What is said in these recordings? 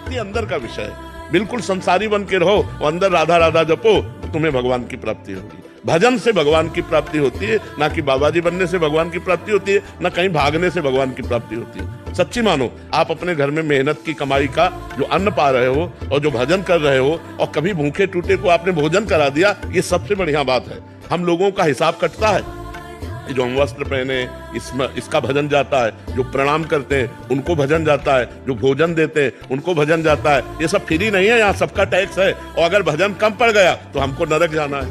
भक्ति अंदर का विषय है। बिल्कुल संसारी बन के रहो और अंदर राधा राधा जपो, तुम्हें भगवान की प्राप्ति होगी। भजन से भगवान की प्राप्ति होती है, ना कि बाबा जी बनने से भगवान की प्राप्ति होती है, ना कहीं भागने से भगवान की प्राप्ति होती है। सच्ची मानो, आप अपने घर में मेहनत की कमाई का जो अन्न पा रहे हो और जो भजन कर रहे हो, और कभी भूखे टूटे को आपने भोजन करा दिया, ये सबसे बढ़िया बात है। हम लोगों का हिसाब कटता है, जो हम वस्त्र पहने इसका भजन जाता है, जो प्रणाम करते हैं उनको भजन जाता है, जो भोजन देते हैं उनको भजन जाता है। ये सब फ्री नहीं है, यहाँ सबका टैक्स है। और अगर भजन कम पड़ गया तो हमको नरक जाना है।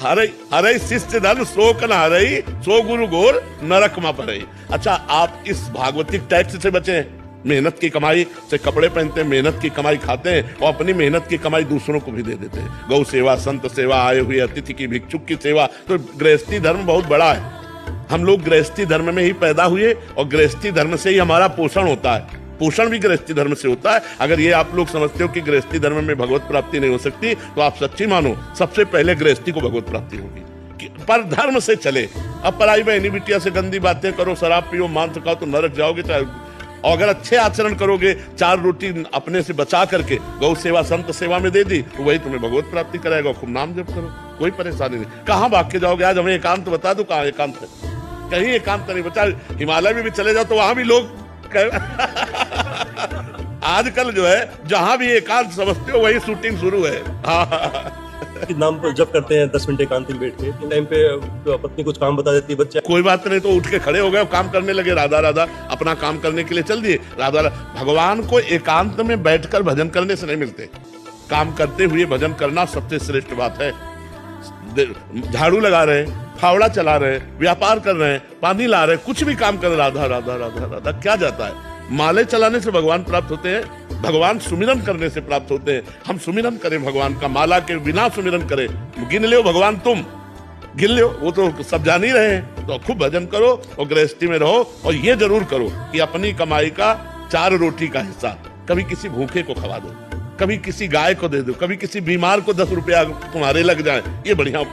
हरे शिष्य धन शोक न हरई, सो गुरु गोर नरक में पड़ई। अच्छा, आप इस भागवतिक टैक्स से बचे, मेहनत की कमाई से कपड़े पहनते हैं, मेहनत की कमाई खाते हैं, और अपनी मेहनत की कमाई दूसरों को भी दे देते हैं। गौ सेवा, संत सेवा, आए हुए अतिथि की, भिक्षुक की सेवा। तो गृहस्थी धर्म बहुत बड़ा है। हम लोग गृहस्थी धर्म में ही पैदा हुए और गृहस्थी धर्म से ही हमारा पोषण होता है। पोषण भी गृहस्थी धर्म से होता है। अगर ये आप लोग समझते हो कि गृहस्थी धर्म में भगवत प्राप्ति नहीं हो सकती, तो आप सच्ची मानो, सबसे पहले गृहस्थी को भगवत प्राप्ति होगी। पर धर्म से चले। अब पराई बहनी बिटिया से गंदी बातें करो, शराब पियो, मांस खाओ तो नरक जाओगे। चाहे और अगर अच्छे आचरण करोगे, 4 रोटी अपने से बचा करके गौ सेवा, संत सेवा में दे दी, तो वही तुम्हें भगवत प्राप्ति कराएगा। खूब नाम जप करो, कोई परेशानी नहीं। कहाँ भाग के जाओगे? आज हमें एकांत बता दो, कहाँ एकांत है? कहीं एकांत नहीं बचा। हिमालय में भी चले जाओ तो वहां भी लोग आजकल जो है जहां भी एकांत समझते हो वही शूटिंग शुरू है। नाम पर जब करते हैं 10 मिनट एकांत में बैठ के, टाइम पे पत्नी कुछ काम बता देती है, बच्चा कोई बात नहीं, तो उठ के खड़े हो गए, काम करने लगे, राधा राधा अपना काम करने के लिए चल दिए। राधा भगवान को एकांत में बैठकर भजन करने से नहीं मिलते। काम करते हुए भजन करना सबसे श्रेष्ठ बात है। झाड़ू लगा रहे, फावड़ा चला रहे, व्यापार कर रहे हैं, पानी ला रहे, कुछ भी काम कर, राधा राधा राधा राधा क्या जाता है? माले चलाने से भगवान प्राप्त होते हैं, भगवान सुमिरन करने से प्राप्त होते हैं। हम सुमिरन करें भगवान का, माला के बिना सुमिरन करें। गिन लो भगवान, तुम गिन लो, वो तो सब जान ही रहे हैं। तो खूब भजन करो और गृहस्थी में रहो, और ये जरूर करो कि अपनी कमाई का 4 रोटी का हिस्सा कभी किसी भूखे को खवा दो, कभी किसी गाय को दे दो, कभी किसी बीमार को 10 रुपया तुम्हारे लग जाए। ये बढ़िया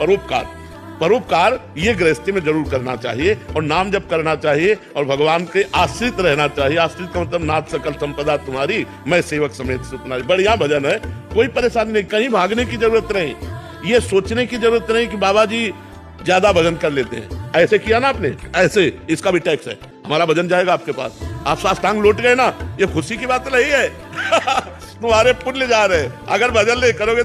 परोपकार ये गृहस्थी में जरूर करना चाहिए, और नाम जप करना चाहिए, और भगवान के आश्रित रहना चाहिए। आश्रित का मतलब नाथ सकल संपदा तुम्हारी, मैं सेवक समेत सुपनारी। बढ़िया भजन है, कोई परेशानी नहीं, कहीं भागने की जरूरत नहीं, ये सोचने की जरूरत नहीं कि बाबा जी ज्यादा भजन कर लेते हैं। ऐसे किया ना आपने, ऐसे इसका भी टैक्स है, हमारा भजन जाएगा आपके पास। आप साष्टांग लौट गए ना, ये खुशी की बात नहीं है। तुम्हारे पुण्य जा रहे हैं। अगर भजन नहीं करोगे